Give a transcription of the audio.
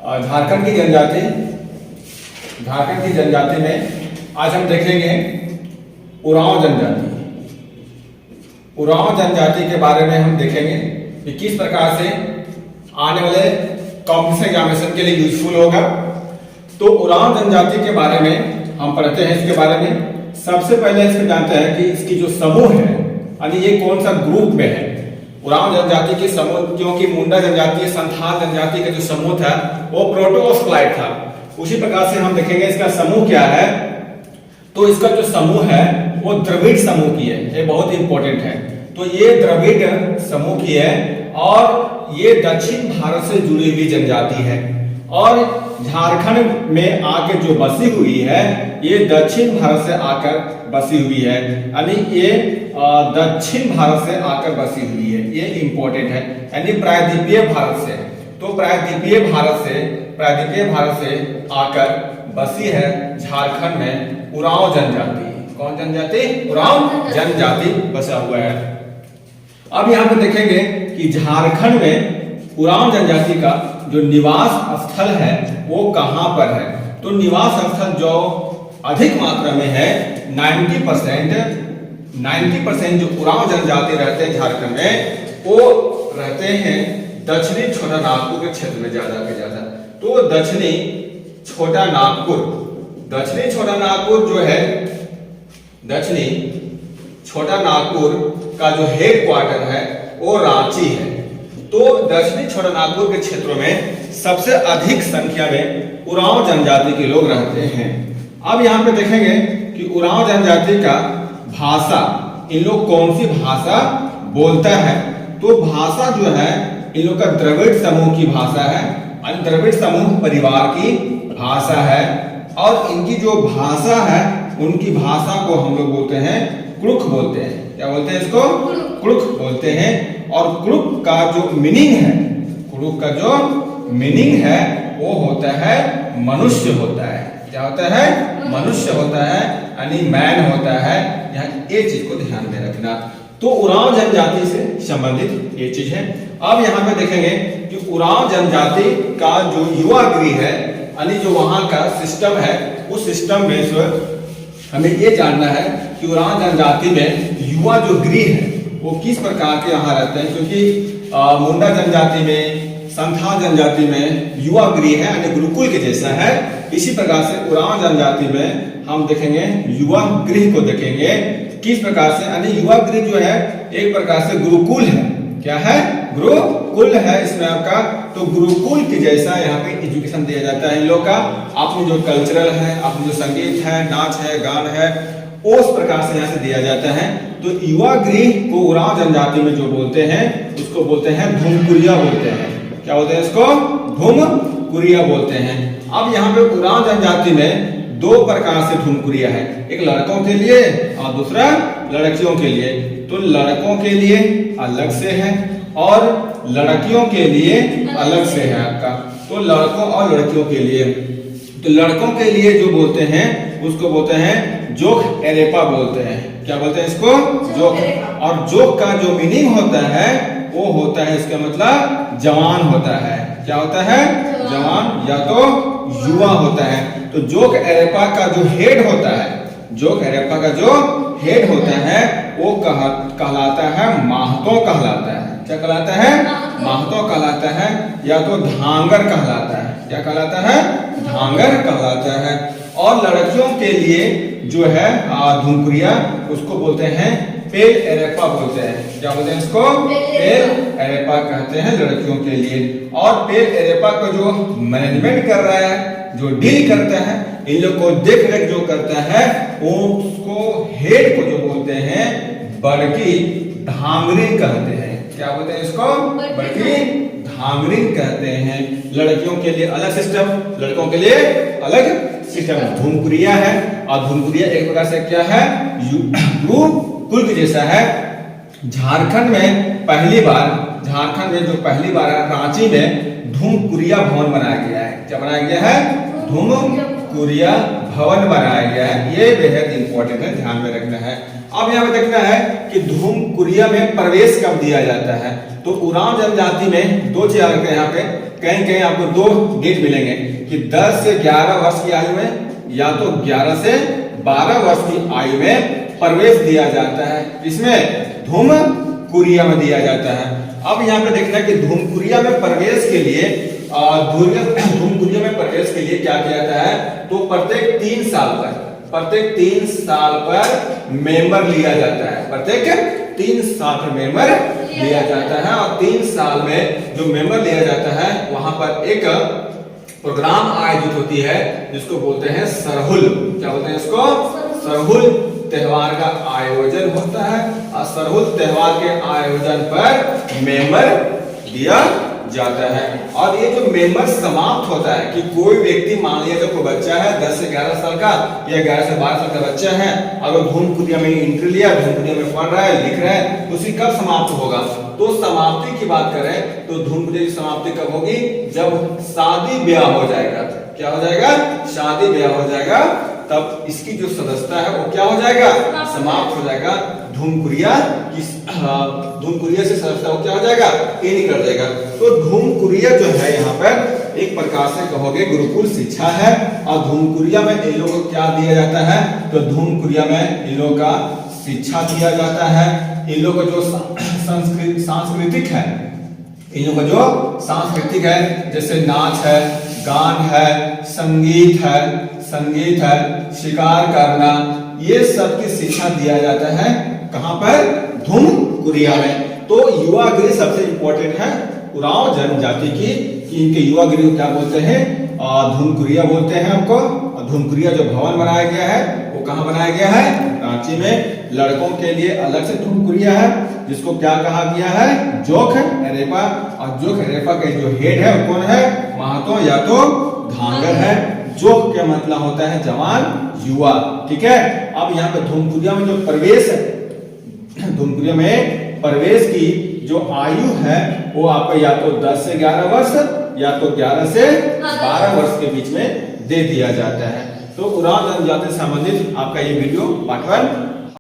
झारखंड की जनजाति में आज हम देखेंगे उरांव जनजाति। उरांव जनजाति के बारे में हम देखेंगे कि किस प्रकार से आने वाले कॉम्पिटिशन एग्जामिनेशन के लिए यूजफुल होगा। तो उरांव जनजाति के बारे में हम पढ़ते हैं। इसके बारे में सबसे पहले इसको जानते हैं कि इसकी जो समूह है यानी ये कौन सा ग्रुप में है। उरांव जनजाति के समूह, क्योंकि मुंडा जनजाति संथाल जनजाति का जो समूह था वो प्रोटोस्क्लाइड था, उसी प्रकार से हम देखेंगे इसका समूह क्या है। तो इसका जो समूह है वो द्रविड़ समूह की है, ये बहुत इंपॉर्टेंट है। तो ये द्रविड़ समूह की है और ये दक्षिण भारत से जुड़ी हुई जनजाति है और झारखंड में आके जो बसी हुई है ये दक्षिण भारत से आकर बसी हुई है, यानी ये दक्षिण भारत से आकर बसी हुई है। ये इंपॉर्टेंट है, यानी प्रायद्वीपीय भारत से। तो प्रायद्वीपीय भारत से आकर बसी है झारखंड में उरांव जनजाति। कौन जनजाति? उरांव जनजाति बसा हुआ है। अब यहाँ पे देखेंगे कि झारखंड में उरांव जनजाति का जो निवास स्थल है वो कहां पर है। तो निवास स्थल जो अधिक मात्रा में है 90% जो उरांव जनजाति रहते हैं झारखंड में वो रहते हैं दक्षिणी छोटा नागपुर के क्षेत्र में ज्यादा से ज्यादा। तो दक्षिणी छोटा नागपुर जो है, दक्षिणी छोटा नागपुर का जो हेड क्वार्टर है वो रांची है। तो दक्षिणी छोटा नागपुर के क्षेत्रों में सबसे अधिक संख्या में उरांव जनजाति के लोग रहते हैं। अब यहाँ पे देखेंगे कि उरांव जनजाति का भाषा, इन लोग कौन सी भाषा बोलता है। तो भाषा जो है इन लोग का द्रविड़ समूह की भाषा है, द्रविड़ समूह परिवार की भाषा है। और इनकी जो भाषा है उनकी भाषा को हम लोग बोलते हैं क्रुक बोलते हैं। क्या बोलते हैं इसको? क्रुक बोलते हैं। और क्रुक का जो मीनिंग है वो होता है मनुष्य होता है। क्या होता है? मनुष्य होता है, यानी मैन होता है। यहाँ ये चीज को ध्यान में रखना। तो उरांव जनजाति से संबंधित ये चीज है। अब यहाँ पे देखेंगे कि उरांव जनजाति का जो युवा गृह है, यानी जो वहां का सिस्टम है, उस सिस्टम में हमें ये जानना है कि उरांव जनजाति में युवा जो गृह है वो किस प्रकार के यहाँ रहते हैं। क्योंकि मुंडा जनजाति में, संथाल जनजाति में युवा गृह है यानी गुरुकुल के जैसा है, इसी प्रकार से उरांव जनजाति में हम देखेंगे युवा गृह को देखेंगे किस प्रकार से, यानी युवा गृह जो है एक प्रकार से गुरुकुल है। क्या है? गुरुकुल है इसमें आपका। तो गुरुकुल के जैसा यहाँ पे एजुकेशन दिया जाता है इन लोग का। आपने जो कल्चरल है, आपने जो संगीत है, नाच है, गान है, उस प्रकार से यहाँ से दिया जाता है। तो युवा गृह को उरांव जनजाति में जो बोलते हैं उसको बोलते हैं धुमकुरिया बोलते हैं। क्या बोलते हैं इसको? धुमकुरिया बोलते हैं। अब यहाँ पे उरांव जनजाति में दो प्रकार से धुमकुरिया है, एक लड़कों के लिए और दूसरा लड़कियों के लिए। तो लड़कों के लिए अलग से है और लड़कियों के लिए अलग से है आपका। तो लड़कों और लड़कियों के लिए, तो लड़कों के लिए जो बोलते हैं उसको बोलते हैं जोक एरेपा बोलते हैं। क्या बोलते हैं इसको? जोक। और जोक का जो मीनिंग होता है वो होता है, इसका मतलब जवान होता है। क्या होता है? जवान या तो युवा होता है। तो जोक एरेपा का जो हेड होता है, जोक एरेपा का जो हेड होता है वो कहलाता है माहतो कहलाता है। क्या कहलाता है? माहतो कहलाता है या तो धांगर कहलाता है। क्या कहलाता है? धांगर कहलाता है। और लड़कियों के लिए जो है धुमकुरिया, उसको बोलते हैं पेल एरेपा बोलते हैं। क्या बोलते हैं इसको? पेल एरेपा कहते हैं लड़कियों के लिए। और पेल एरेपा को जो मैनेजमेंट कर रहा है, जो डील करता है, इन लोग को देख रेख जो करता है, उसको हेड को जो बोलते हैं बड़की धांगरिन कहते हैं। क्या बोलते हैं इसको? बड़की धांगरिन कहते हैं। लड़कियों के लिए अलग सिस्टम, लड़कों के लिए अलग सिस्टम। धुमकुरिया है और धुमकुरिया एक प्रकार से क्या है? गुरुकुल के जैसा है। झारखंड में पहली बार रांची में धुमकुरिया भवन बनाया गया है। क्या बनाया गया है? धुमकुरिया भवन बनाया गया है। ये बेहद इंपॉर्टेंट है, ध्यान में रखना है। अब यहाँ पे देखना है कि धुमकुरिया में प्रवेश कब दिया जाता है। तो तो उरांव जनजाति में दो चीज आगे यहाँ पे कहीं कहीं आपको दो डेट मिलेंगे कि 10 से 11 वर्ष की आयु में या तो 11 से 12 वर्ष की आयु में प्रवेश दिया जाता है। इसमें धूम कुरिया में दिया जाता है। अब यहाँ पे देखना कि धूमकुरिया में प्रवेश के लिए धूमकुरिया में प्रवेश के लिए क्या किया जाता है, तो प्रत्येक 3 साल पर मेंबर लिया जाता है। प्रत्येक 3 साल पर मेंबर लिया जाता है और 3 साल में जो मेंबर लिया जाता है वहां पर एक प्रोग्राम आयोजित होती है जिसको बोलते हैं सरहुल। क्या बोलते हैं इसको? सरहुल त्योहार का आयोजन होता है और सरहुल त्योहार के आयोजन पर मेंबर दिया जाता है। और ये जो मेंबर समाप्त होता है कि कोई व्यक्ति मान लिया कोई बच्चा है 10 से 11 साल का या 11 से 12 साल का बच्चा है, अगर धूमकुरिया में एंट्री लिया, धूमकुरिया में पढ़ रहा है, लिख रहा है, तो उसी कब समाप्त होगा? तो समाप्ति की बात करें तो धूमकुरिया की समाप्ति कब होगी? जब शादी ब्याह हो जाएगा। क्या हो जाएगा? शादी ब्याह हो जाएगा, तब इसकी जो सदस्यता है वो क्या हो जाएगा? समाप्त हो जाएगा। धूमकुरिया से सदस्यता क्या हो जाएगा? ये निकल जाएगा। तो धूमकुरिया जो है यहाँ पर एक प्रकार से कहोगे गुरुकुल शिक्षा है। और धूमकुरिया में इन लोगों को क्या दिया जाता है? तो धूमकुरिया में इन लोगों का शिक्षा दिया जाता है। इन लोगों को जो सांस्कृतिक है, इन लोगों का जो सांस्कृतिक है, जैसे नाच है, गान है, संगीत है, शिकार करना, ये सब की शिक्षा दिया जाता है। कहां पर? धूमकुरिया में। तो युवा गृह सबसे इंपॉर्टेंट है उरांव जनजाति की, कि इनके युवा गृह को क्या बोलते हैं? धूमकुरिया बोलते हैं हमको। धूमकुरिया जो भवन बनाया गया है वो कहाँ बनाया गया है? रांची में। लड़कों के लिए अलग से धूमकुरिया है जिसको क्या कहा गया है? जोख एरेपा। और जोख एरेपा के जो हेड है वो कौन है? महतो या तो धांगर है। जोख का मतलब होता है जवान, युवा। ठीक है। अब यहाँ पे धूमकुरिया में जो प्रवेश है, धूमकुरिया में प्रवेश की जो आयु है वो आपको या तो 10 से 11 वर्ष या तो 11 से 12 वर्ष के बीच में दे दिया जाता है। तो उरांव जनजाति से संबंधित आपका ये वीडियो पार्ट 1